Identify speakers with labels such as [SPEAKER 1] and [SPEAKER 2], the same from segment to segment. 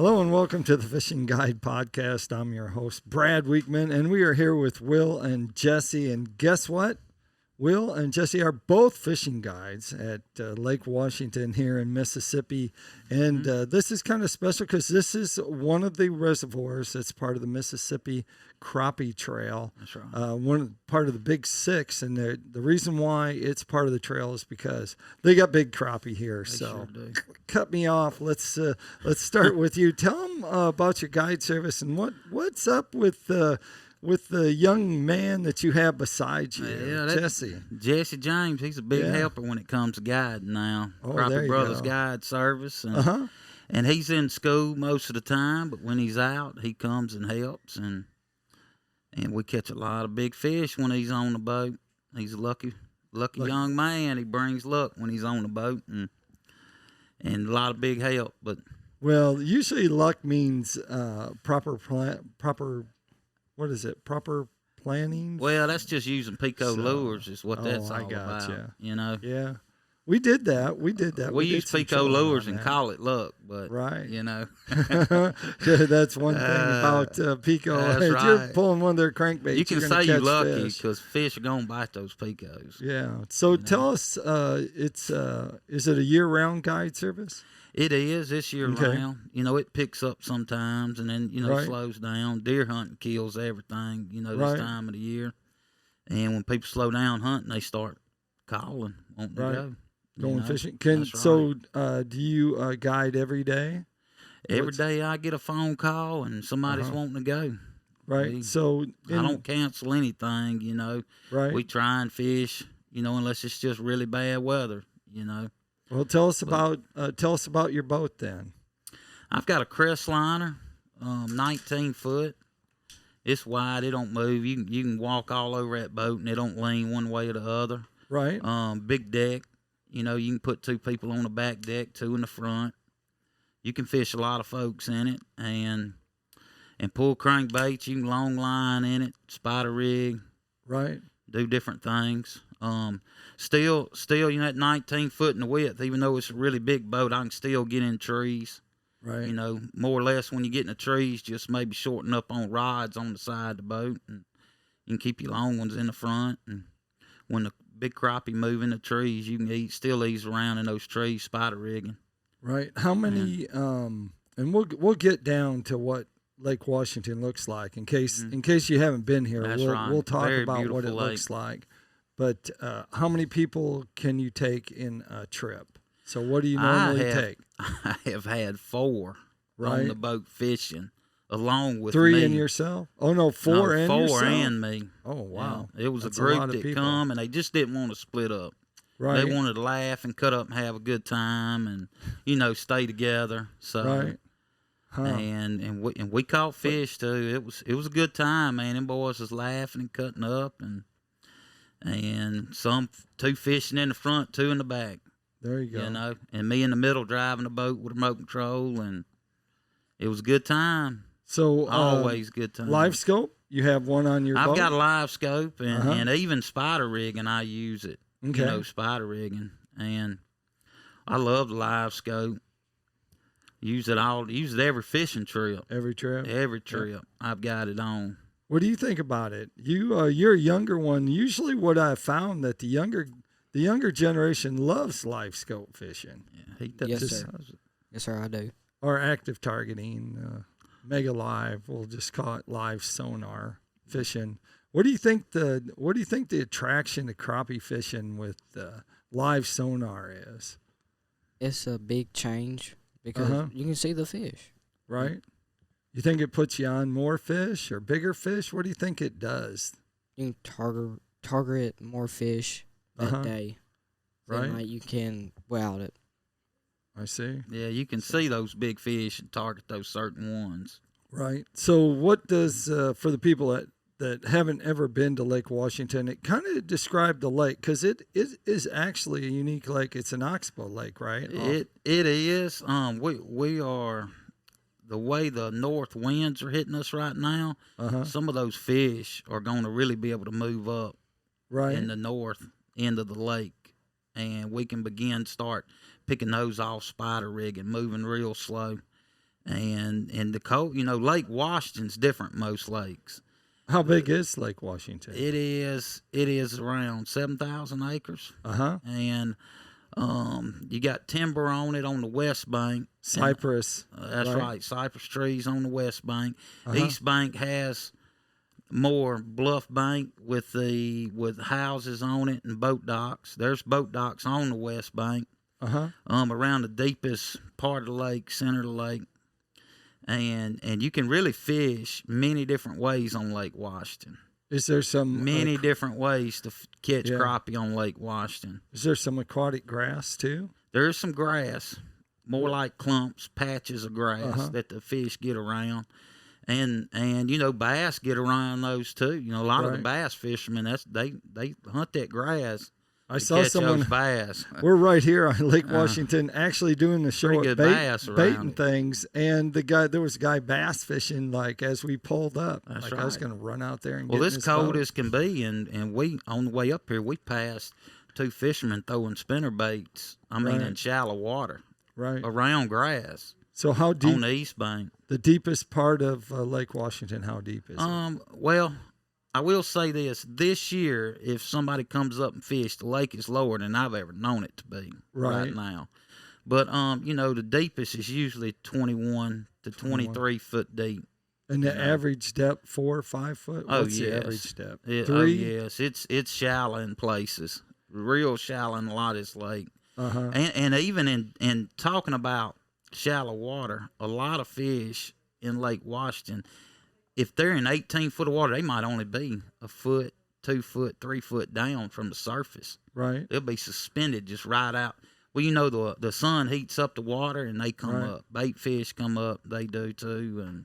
[SPEAKER 1] Hello and welcome to the Fishing Guide Podcast. I'm your host, Brad Wiegmann, and we are here with Will and Jesse. And guess what? Will and Jesse are both fishing guides at Lake Washington here in Mississippi. And this is kind of special because this is one of the reservoirs that's part of the Mississippi Crappie Trail.
[SPEAKER 2] That's right.
[SPEAKER 1] Part of the Big Six. And the reason why it's part of the trail is because they got big crappie here.
[SPEAKER 2] They
[SPEAKER 1] so
[SPEAKER 2] sure do.
[SPEAKER 1] cut me off. Let's start with you. Tell them about your guide service and what's up with the young man that you have beside you, Jesse.
[SPEAKER 2] Jesse James, he's a big helper when it comes to guiding now. Crappie Brothers Guide Service. And he's in school most of the time, but when he's out, he comes and helps. And we catch a lot of big fish when he's on the boat. He's a lucky young man. He brings luck when he's on the boat and a lot of big help. But
[SPEAKER 1] well, usually luck means proper what is it? Proper planning?
[SPEAKER 2] Well, that's just using PICO lures is what that's all about. You know?
[SPEAKER 1] Yeah. We did that.
[SPEAKER 2] We use PICO lures and call it luck, but you know.
[SPEAKER 1] That's one thing about PICO. If you're pulling one of their crankbaits,
[SPEAKER 2] you can say you're lucky because fish are going to bite those PICOs.
[SPEAKER 1] Yeah. So tell us, is it a year-round guide service?
[SPEAKER 2] It is this year round. You know, it picks up sometimes and then, slows down. Deer hunting kills everything, this time of the year. And when people slow down hunting, they start calling, wanting to go.
[SPEAKER 1] Going fishing. Do you guide every day?
[SPEAKER 2] Every day I get a phone call and somebody's wanting to go.
[SPEAKER 1] Right.
[SPEAKER 2] I don't cancel anything,
[SPEAKER 1] Right.
[SPEAKER 2] We try and fish, unless it's just really bad weather,
[SPEAKER 1] Well, tell us about your boat then.
[SPEAKER 2] I've got a crest liner, 19 foot. It's wide. It don't move. You can walk all over that boat and it don't lean one way or the other.
[SPEAKER 1] Right.
[SPEAKER 2] Big deck. You can put 2 people on the back deck, 2 in the front. You can fish a lot of folks in it and pull crankbaits. You can long line in it, spider rig.
[SPEAKER 1] Right.
[SPEAKER 2] Do different things. Still, at 19 foot in the width, even though it's a really big boat, I can still get in trees.
[SPEAKER 1] Right.
[SPEAKER 2] More or less when you get in the trees, just maybe shorten up on rods on the side of the boat, and you can keep your long ones in the front. And when the big crappie move in the trees, you can still ease around in those trees, spider rigging.
[SPEAKER 1] Right. How many? And we'll get down to what Lake Washington looks like in case you haven't been here. We'll talk about what it looks like. But how many people can you take in a trip? So what do you normally take?
[SPEAKER 2] I have had 4 on the boat fishing, along with
[SPEAKER 1] 3
[SPEAKER 2] me.
[SPEAKER 1] and yourself? Oh, no, 4 and yourself?
[SPEAKER 2] 4 and me.
[SPEAKER 1] Oh, wow.
[SPEAKER 2] Yeah, it was a group that come, and they just didn't want to split up.
[SPEAKER 1] Right.
[SPEAKER 2] They wanted to laugh and cut up and have a good time and, stay together. So,
[SPEAKER 1] right. Huh.
[SPEAKER 2] And we caught fish, too. It was a good time, man. Them boys was laughing and cutting up and some 2 fishing in the front, 2 in the back.
[SPEAKER 1] There you go.
[SPEAKER 2] And me in the middle driving the boat with remote control, and it was a good time.
[SPEAKER 1] So
[SPEAKER 2] always good time.
[SPEAKER 1] Live scope? You have one on your boat?
[SPEAKER 2] I've got a live scope and even spider rigging. I use it.
[SPEAKER 1] Okay.
[SPEAKER 2] Spider rigging, and I love the live scope. Use it every fishing trip.
[SPEAKER 1] Every trip.
[SPEAKER 2] I've got it on.
[SPEAKER 1] What do you think about it? You're a younger one. Usually, what I've found that the younger generation loves live scope fishing.
[SPEAKER 2] Yeah,
[SPEAKER 3] Yes, sir, I do.
[SPEAKER 1] Or active targeting, mega live. We'll just call it live sonar fishing. What do you think the attraction to crappie fishing with live sonar is?
[SPEAKER 3] It's a big change because you can see the fish.
[SPEAKER 1] Right. You think it puts you on more fish or bigger fish? What do you think it does?
[SPEAKER 3] You can target more fish that day.
[SPEAKER 1] Right.
[SPEAKER 3] Like you can without it.
[SPEAKER 1] I see.
[SPEAKER 2] Yeah, you can see those big fish and target those certain ones.
[SPEAKER 1] Right. So what does, for the people that haven't ever been to Lake Washington, it kind of described the lake because it is actually a unique lake. It's an oxbow lake, right?
[SPEAKER 2] It is. We are, the way the north winds are hitting us right now, some of those fish are going to really be able to move up in the north end of the lake, and we can start picking those off spider rig and moving real slow. And the cold, Lake Washington's different most lakes.
[SPEAKER 1] How big is Lake Washington?
[SPEAKER 2] It is around 7,000 acres. And you got timber on it on the west bank.
[SPEAKER 1] Cypress.
[SPEAKER 2] That's right. Cypress trees on the west bank. East bank has more bluff bank with houses on it and boat docks. There's boat docks on the west bank. Around the deepest part of the lake, center of the lake. And you can really fish many different ways on Lake Washington.
[SPEAKER 1] Is there some
[SPEAKER 2] many different ways to catch crappie on Lake Washington?
[SPEAKER 1] Is there some aquatic grass too?
[SPEAKER 2] There is some grass, more like clumps, patches of grass that the fish get around, and bass get around those too. A lot of the bass fishermen they hunt that grass.
[SPEAKER 1] I saw someone
[SPEAKER 2] bass.
[SPEAKER 1] We're right here on Lake Washington, actually doing the show at baiting things, and there was a guy bass fishing as we pulled up.
[SPEAKER 2] That's
[SPEAKER 1] I was going to run out there and
[SPEAKER 2] get
[SPEAKER 1] this
[SPEAKER 2] cold
[SPEAKER 1] boat.
[SPEAKER 2] As can be, and we on the way up here we passed 2 fishermen throwing spinner baits. In shallow water, around grass.
[SPEAKER 1] So how deep
[SPEAKER 2] on the east bank?
[SPEAKER 1] The deepest part of Lake Washington. How deep is it?
[SPEAKER 2] Well, I will say this year, if somebody comes up and fish, the lake is lower than I've ever known it to be right now. But, the deepest is usually 21 to 23 foot deep.
[SPEAKER 1] And the average depth, 4 or 5 foot? What's the average depth? 3?
[SPEAKER 2] Oh, yes. It's shallow in places, real shallow in a lot of this lake. And even in talking about shallow water, a lot of fish in Lake Washington, if they're in 18 foot of water, they might only be a foot, 2 foot, 3 foot down from the surface.
[SPEAKER 1] Right.
[SPEAKER 2] They'll be suspended just right out. Well, the sun heats up the water and they come up. Bait fish come up, they do too,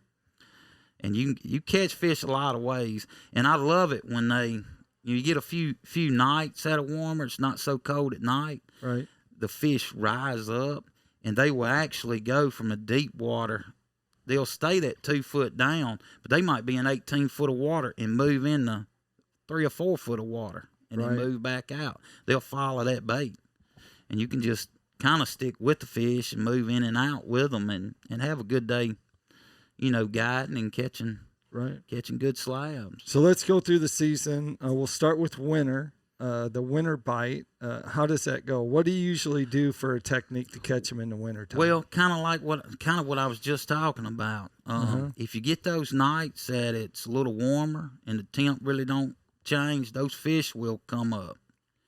[SPEAKER 2] and you catch fish a lot of ways. And I love it when you get a few nights that are warmer. It's not so cold at night.
[SPEAKER 1] Right.
[SPEAKER 2] The fish rise up and they will actually go from the deep water. They'll stay that 2 foot down, but they might be in 18 foot of water and move into 3 or 4 foot of water and then move back out. They'll follow that bait, and you can just kind of stick with the fish and move in and out with them and have a good day, guiding and catching good slabs.
[SPEAKER 1] So let's go through the season. We'll start with winter. The winter bite, how does that go? What do you usually do for a technique to catch them in the winter time?
[SPEAKER 2] Well, kind of what I was just talking about. If you get those nights that it's a little warmer and the temp really don't change, those fish will come up.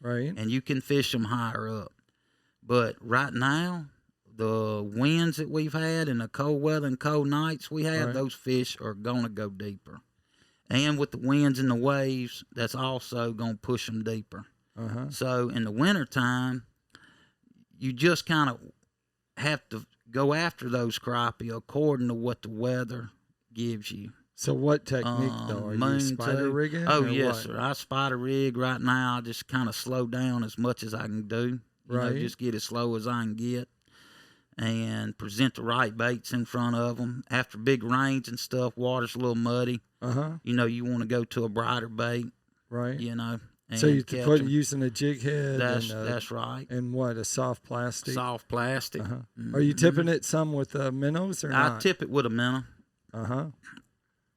[SPEAKER 1] Right.
[SPEAKER 2] And you can fish them higher up. But right now, the winds that we've had and the cold weather and cold nights we have, those fish are going to go deeper. And with the winds and the waves, that's also going to push them deeper. So in the wintertime, you just kind of have to go after those crappie according to what the weather gives you.
[SPEAKER 1] So what technique, though? Are you spider rigging?
[SPEAKER 2] Oh, yes, sir. I spider rig right now. I just kind of slow down as much as I can do. Just get as slow as I can get. And present the right baits in front of them. After big rains and stuff, water's a little muddy. You want to go to a brighter bait.
[SPEAKER 1] Right.
[SPEAKER 2] And
[SPEAKER 1] so you put using a jig head.
[SPEAKER 2] That's right.
[SPEAKER 1] And what, a soft plastic?
[SPEAKER 2] Soft plastic.
[SPEAKER 1] Are you tipping it some with minnows or not?
[SPEAKER 2] I tip it with a minnow.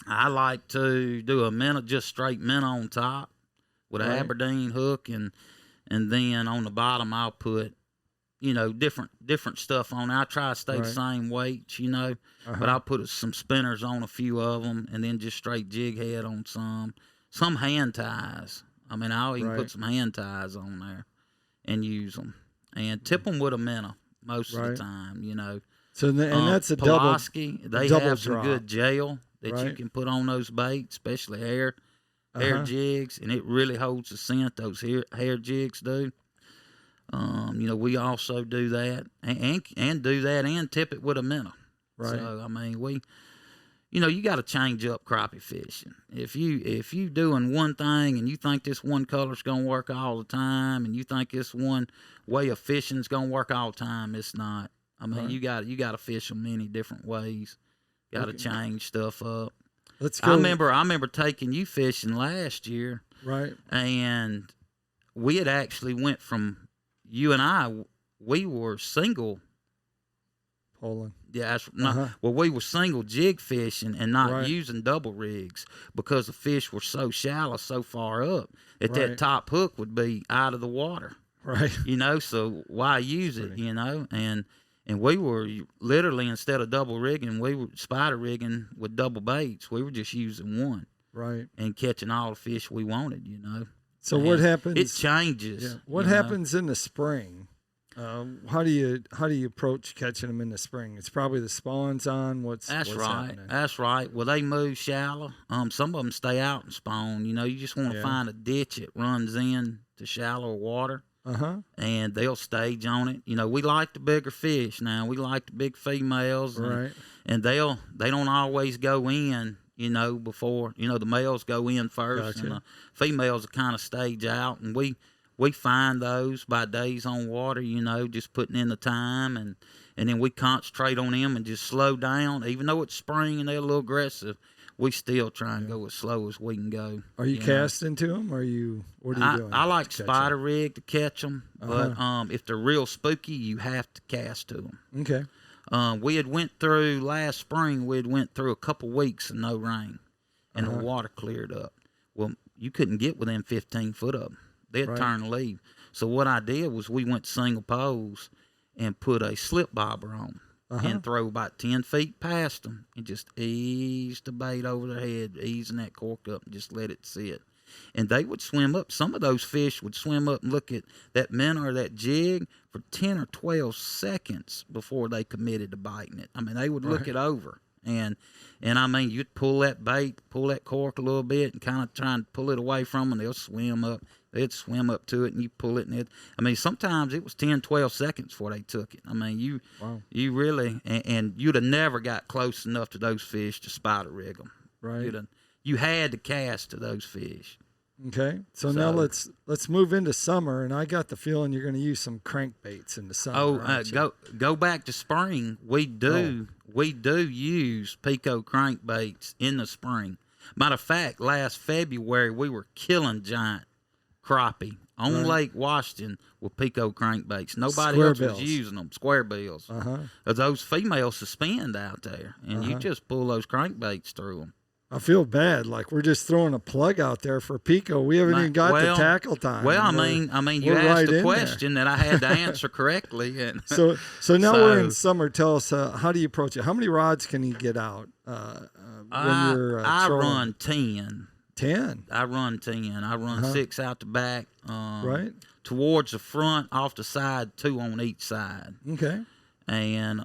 [SPEAKER 2] I like to do a minnow, just straight minnow on top with an Aberdeen hook, and then on the bottom I'll put different stuff on it. I try to stay the same weights, but I'll put some spinners on a few of them and then just straight jig head on some hand ties. I'll even put some hand ties on there and use them and tip them with a minnow most of the time,
[SPEAKER 1] So and that's a
[SPEAKER 2] Pulaski, they
[SPEAKER 1] double
[SPEAKER 2] have some
[SPEAKER 1] drop.
[SPEAKER 2] Good gel that you can put on those baits, especially hair jigs, and it really holds the scent, those hair jigs do. We also do that and do that and tip it with a minnow.
[SPEAKER 1] Right.
[SPEAKER 2] So, you got to change up crappie fishing. If you doing one thing and you think this one color's going to work all the time and you think this one way of fishing's going to work all the time, it's not. You got to fish them many different ways. Got to change stuff up.
[SPEAKER 1] Let's go.
[SPEAKER 2] I remember taking you fishing last year.
[SPEAKER 1] Right.
[SPEAKER 2] And we had actually went from you and I, we were single
[SPEAKER 1] Holing.
[SPEAKER 2] Yeah, well, we were single jig fishing and not using double rigs because the fish were so shallow, so far up that top hook would be out of the water.
[SPEAKER 1] Right.
[SPEAKER 2] So why use it? And we were literally, instead of double rigging, we were spider rigging with double baits. We were just using one.
[SPEAKER 1] Right.
[SPEAKER 2] And catching all the fish we wanted.
[SPEAKER 1] So what happens?
[SPEAKER 2] It changes.
[SPEAKER 1] Yeah. What happens in the spring? How do you approach catching them in the spring? It's probably the spawn's on.
[SPEAKER 2] That's right.
[SPEAKER 1] Happening?
[SPEAKER 2] That's right. Well, they move shallow. Some of them stay out and spawn. You just want to find a ditch that runs in to shallow water. And they'll stage on it. We like the bigger fish now. We like the big females. And they don't always go in. Before the males go in first, and the females are kind of stage out, and we find those by days on water, just putting in the time, and then we concentrate on them and just slow down. Even though it's spring and they're a little aggressive, we still try and go as slow as we can go.
[SPEAKER 1] Are you casting to them? What are you doing?
[SPEAKER 2] I like spider rig to catch them, but if they're real spooky, you have to cast to them.
[SPEAKER 1] Okay.
[SPEAKER 2] We had went through last spring. We had went through a couple weeks of no rain, and the water cleared up. Well, you couldn't get within 15 foot of them. They'd turn and leave. So what I did was we went single poles and put a slip bobber on and throw about 10 feet past them and just ease the bait over their head, easing that cork up and just let it sit. And they would swim up. Some of those fish would swim up and look at that minnow or that jig for 10 or 12 seconds before they committed to biting it. I mean, they would look it over. And I mean, you'd pull that bait, pull that cork a little bit and kind of try and pull it away from them. They'll swim up. They'd swim up to it and you pull it. And sometimes it was 10, 12 seconds before they took it. I mean, you really, and you'd have never got close enough to those fish to spider rig them.
[SPEAKER 1] Right.
[SPEAKER 2] You had to cast to those fish.
[SPEAKER 1] Okay, so now let's move into summer, and I got the feeling you're going to use some crankbaits in the summer.
[SPEAKER 2] Go back to spring. We do use PICO crankbaits in the spring. Matter of fact, last February we were killing giant crappie on Lake Washington with PICO crankbaits. Nobody else was using them. Square bills. Those females suspend out there, and you just pull those crankbaits through them.
[SPEAKER 1] I feel bad. Like we're just throwing a plug out there for PICO. We haven't even got the tackle time.
[SPEAKER 2] Well, I mean, you asked a question that I had to answer correctly. And
[SPEAKER 1] so now we're in summer. Tell us, how do you approach it? How many rods can you get out when you're
[SPEAKER 2] I run 10.
[SPEAKER 1] 10?
[SPEAKER 2] I run 10. I run 6 out the back. Towards the front, off the side, 2 on each side.
[SPEAKER 1] Okay.
[SPEAKER 2] And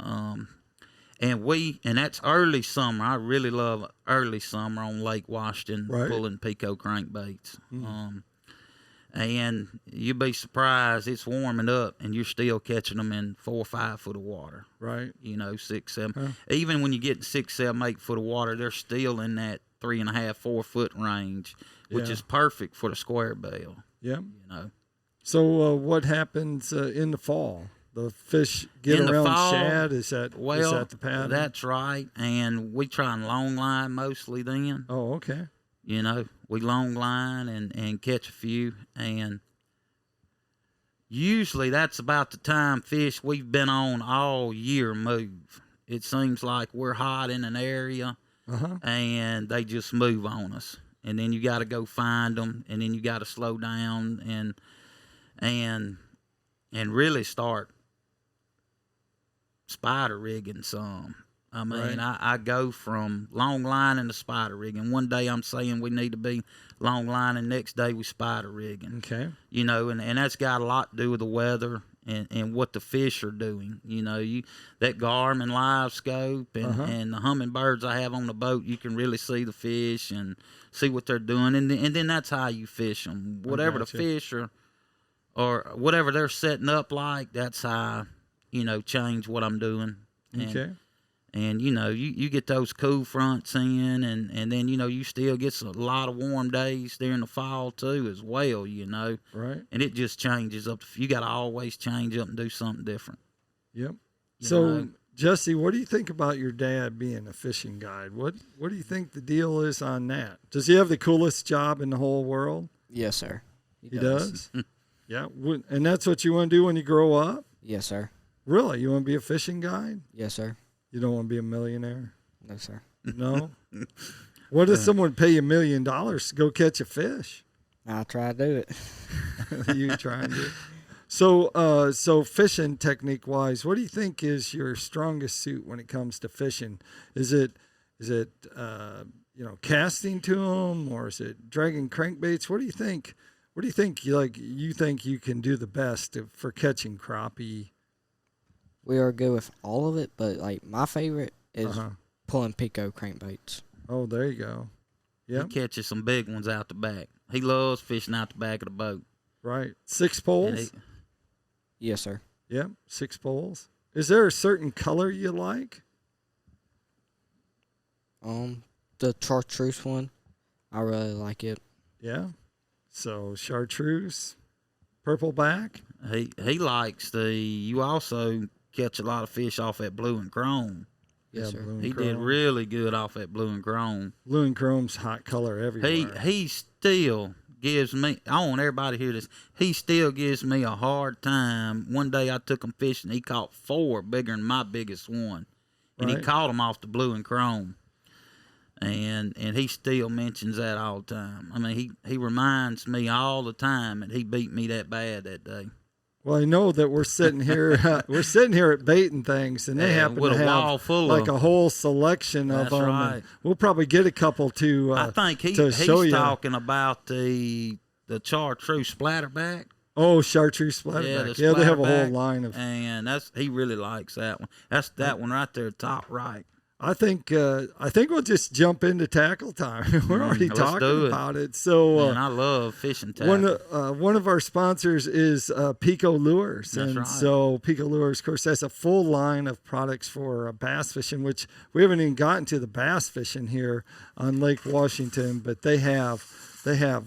[SPEAKER 2] that's early summer. I really love early summer on Lake Washington, pulling PICO crankbaits. And you'd be surprised, it's warming up, and you're still catching them in 4 or 5 foot of water.
[SPEAKER 1] Right.
[SPEAKER 2] 6, 7. Even when you get 6, 7, 8 foot of water, they're still in that 3.5, 4 foot range, which is perfect for the square bill.
[SPEAKER 1] Yeah. So what happens in the fall? The fish get
[SPEAKER 2] in
[SPEAKER 1] around
[SPEAKER 2] the fall,
[SPEAKER 1] shad? Is that the pattern?
[SPEAKER 2] That's right. And we try and long line mostly then.
[SPEAKER 1] Oh, okay.
[SPEAKER 2] We long line and catch a few. And usually that's about the time fish we've been on all year move. It seems like we're hot in an area and they just move on us. And then you got to go find them, and then you got to slow down and really start spider rigging some. I mean, I go from long lining to spider rigging. One day I'm saying we need to be long lining, next day we spider rigging.
[SPEAKER 1] Okay.
[SPEAKER 2] And that's got a lot to do with the weather and what the fish are doing. That Garmin live scope and the hummingbirds I have on the boat, you can really see the fish and see what they're doing. And then that's how you fish them. Whatever the fish are, or whatever they're setting up like, that's how change what I'm doing. And you get those cool fronts in, and then you still get a lot of warm days during the fall too as well.
[SPEAKER 1] Right.
[SPEAKER 2] And it just changes up. You got to always change up and do something different.
[SPEAKER 1] Yep. So Jesse, what do you think about your dad being a fishing guide? What do you think the deal is on that? Does he have the coolest job in the whole world?
[SPEAKER 3] Yes, sir.
[SPEAKER 1] He does? Yeah. And that's what you want to do when you grow up?
[SPEAKER 3] Yes, sir.
[SPEAKER 1] Really? You want to be a fishing guide?
[SPEAKER 3] Yes, sir.
[SPEAKER 1] You don't want to be a millionaire?
[SPEAKER 3] No, sir.
[SPEAKER 1] No? What if someone pay you $1 million to go catch a fish?
[SPEAKER 3] I'll try to do it.
[SPEAKER 1] You trying to? So fishing technique wise, what do you think is your strongest suit when it comes to fishing? Is it casting to them, or is it dragging crankbaits? What do you think? What do you think you think you can do the best for catching crappie?
[SPEAKER 3] We are good with all of it, but like my favorite is pulling PICO crankbaits.
[SPEAKER 1] Oh, there you go. Yeah.
[SPEAKER 2] He catches some big ones out the back. He loves fishing out the back of the boat.
[SPEAKER 1] Right. 6 poles?
[SPEAKER 3] Yes, sir.
[SPEAKER 1] Yep, 6 poles. Is there a certain color you like?
[SPEAKER 3] The chartreuse one, I really like it.
[SPEAKER 1] Yeah. So chartreuse, purple back.
[SPEAKER 2] He likes you also catch a lot of fish off that blue and chrome.
[SPEAKER 3] Yes, sir.
[SPEAKER 2] He did really good off that blue and chrome.
[SPEAKER 1] Blue and chrome's hot color everywhere.
[SPEAKER 2] He still gives me, I want everybody to hear this, he still gives me a hard time. One day I took him fishing. He caught 4 bigger than my biggest one. And he caught them off the blue and chrome. And he still mentions that all the time. I mean, he reminds me all the time that he beat me that bad that day.
[SPEAKER 1] Well, I know that we're sitting here. We're sitting here at Baiting Things, and they happen to have like a whole selection of them.
[SPEAKER 2] Right.
[SPEAKER 1] We'll probably get a couple to.
[SPEAKER 2] I think he's talking about the chartreuse splatterback.
[SPEAKER 1] Oh, chartreuse splatterback. Yeah, they have a whole line of.
[SPEAKER 2] And he really likes that one. That's that one right there, top right.
[SPEAKER 1] I think we'll just jump into tackle time. We're already talking about it. So
[SPEAKER 2] I love fishing tackle.
[SPEAKER 1] One of our sponsors is PICO Lures.
[SPEAKER 2] That's
[SPEAKER 1] and
[SPEAKER 2] right.
[SPEAKER 1] So PICO Lures, of course, has a full line of products for bass fishing, which we haven't even gotten to the bass fishing here on Lake Washington, but they have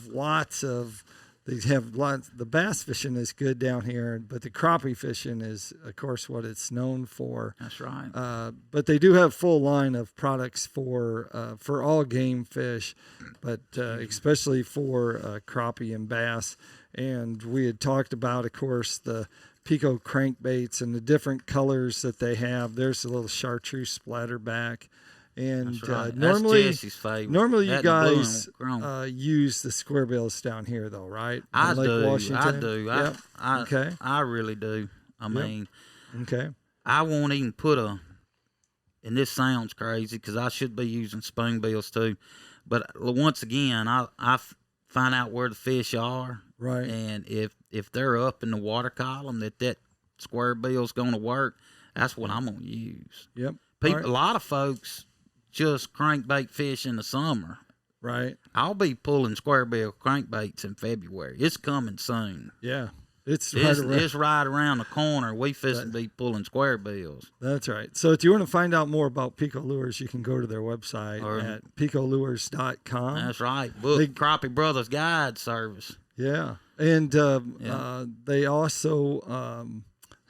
[SPEAKER 1] lots of. The bass fishing is good down here, but the crappie fishing is, of course, what it's known for.
[SPEAKER 2] That's right.
[SPEAKER 1] But they do have full line of products for all game fish, but especially for crappie and bass. And we had talked about, of course, the PICO crankbaits and the different colors that they have. There's a little chartreuse splatterback. And
[SPEAKER 2] right.
[SPEAKER 1] normally you guys use the square bills down here, though, right?
[SPEAKER 2] I do.
[SPEAKER 1] Yep. Okay.
[SPEAKER 2] I really do. I mean,
[SPEAKER 1] okay.
[SPEAKER 2] I won't even put and this sounds crazy because I should be using spoon bills too, but once again, I find out where the fish are,
[SPEAKER 1] right?
[SPEAKER 2] And if they're up in the water column, that square bill's going to work. That's what I'm going to use.
[SPEAKER 1] Yep.
[SPEAKER 2] A lot of folks just crankbait fish in the summer.
[SPEAKER 1] Right.
[SPEAKER 2] I'll be pulling square bill crankbaits in February. It's coming soon.
[SPEAKER 1] Yeah. It's
[SPEAKER 2] right around the corner. We fishing be pulling square bills.
[SPEAKER 1] That's right. So if you want to find out more about PICO Lures, you can go to their website at picolures.com.
[SPEAKER 2] That's right. Crappie Brothers Guide Service.
[SPEAKER 1] Yeah. And they also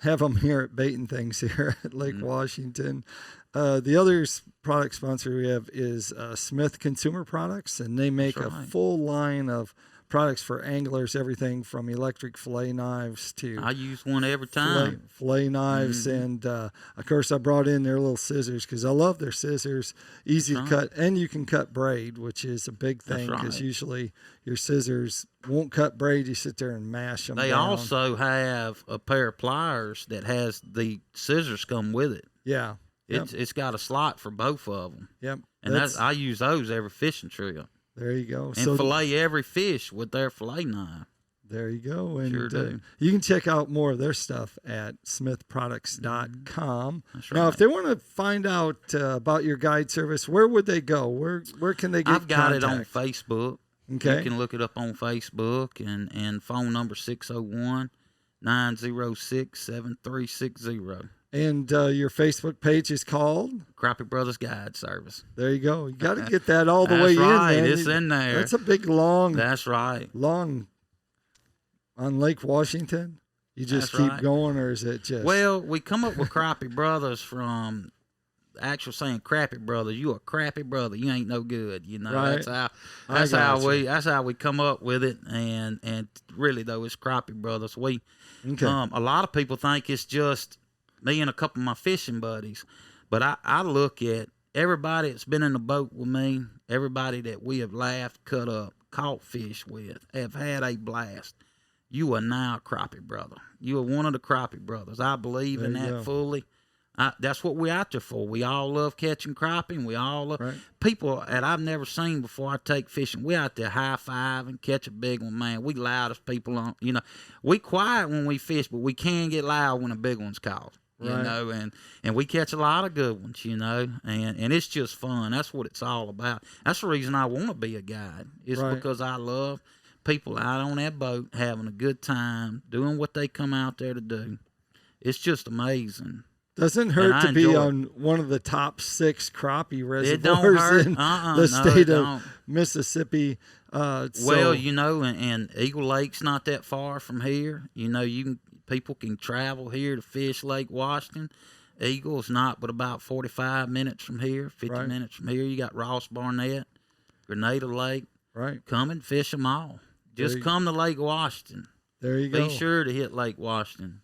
[SPEAKER 1] have them here at Baiting Things here at Lake Washington. The other product sponsor we have is Smith Consumer Products, and they make a full line of products for anglers, everything from electric fillet knives to...
[SPEAKER 2] I use one every time.
[SPEAKER 1] Fillet knives, and of course I brought in their little scissors because I love their scissors. Easy to cut, and you can cut braid, which is a big thing because usually your scissors won't cut braid. You sit there and mash them
[SPEAKER 2] They
[SPEAKER 1] down.
[SPEAKER 2] also have a pair of pliers that has the scissors come with it.
[SPEAKER 1] Yeah.
[SPEAKER 2] It's got a slot for both of them.
[SPEAKER 1] Yep.
[SPEAKER 2] And I use those every fishing trip.
[SPEAKER 1] There you go.
[SPEAKER 2] And fillet every fish with their fillet knife.
[SPEAKER 1] There you go. And
[SPEAKER 2] sure do.
[SPEAKER 1] You can check out more of their stuff at smithproducts.com.
[SPEAKER 2] That's right.
[SPEAKER 1] Now, if they want to find out about your guide service, where would they go? Where can they get
[SPEAKER 2] I've got
[SPEAKER 1] contact?
[SPEAKER 2] it on Facebook.
[SPEAKER 1] Okay.
[SPEAKER 2] You can look it up on Facebook and phone number 601-906-7360.
[SPEAKER 1] And your Facebook page is called?
[SPEAKER 2] Crappie Brothers Guide Service.
[SPEAKER 1] There you go. You got to get that all the way
[SPEAKER 2] in. That's right.
[SPEAKER 1] Man.
[SPEAKER 2] It's in there.
[SPEAKER 1] That's a big, long.
[SPEAKER 2] That's right.
[SPEAKER 1] Long on Lake Washington. You just keep going, or is it just?
[SPEAKER 2] Well, we come up with Crappie Brothers from actual saying Crappie Brother. You a crappie brother. You ain't no good. You know.
[SPEAKER 1] Right.
[SPEAKER 2] That's how we come up with it. And really though, it's Crappie Brothers. A lot of people think it's just me and a couple of my fishing buddies. But I look at everybody that's been in the boat with me, everybody that we have laughed, cut up, caught fish with, have had a blast. You are now a crappie brother. You are one of the crappie brothers. I believe in that fully. That's what we're out there for. We all love catching crappie, and we all love people that I've never seen before I take fishing. We out there high-five and catch a big one, man. We loud as people on, we quiet when we fish, but we can get loud when a big one's caught, you know, and we catch a lot of good ones, and it's just fun. That's what it's all about. That's the reason I want to be a guide. It's because I love people out on that boat having a good time, doing what they come out there to do. It's just amazing.
[SPEAKER 1] Doesn't hurt to be on one of the top 6 crappie reservoirs in the state of Mississippi.
[SPEAKER 2] Well, and Eagle Lake's not that far from here. People can travel here to fish Lake Washington. Eagle's not but about 45 minutes from here, 50 minutes from here. You got Ross Barnett, Grenada Lake.
[SPEAKER 1] Right. Come
[SPEAKER 2] and fish them all. Just come to Lake Washington.
[SPEAKER 1] There you go.
[SPEAKER 2] Be sure to hit Lake Washington.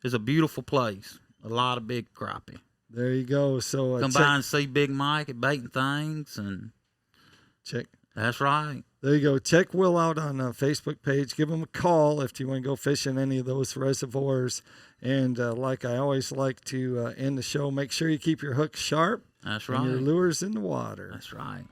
[SPEAKER 2] It's a beautiful place. A lot of big crappie.
[SPEAKER 1] There you go. So
[SPEAKER 2] come by and see Big Mike at Baiting Things and
[SPEAKER 1] check.
[SPEAKER 2] That's right.
[SPEAKER 1] There you go. Check Will out on the Facebook page. Give him a call if you want to go fishing any of those reservoirs. And like I always like to end the show, make sure you keep your hooks sharp.
[SPEAKER 2] That's right.
[SPEAKER 1] And your lures in the water.
[SPEAKER 2] That's right.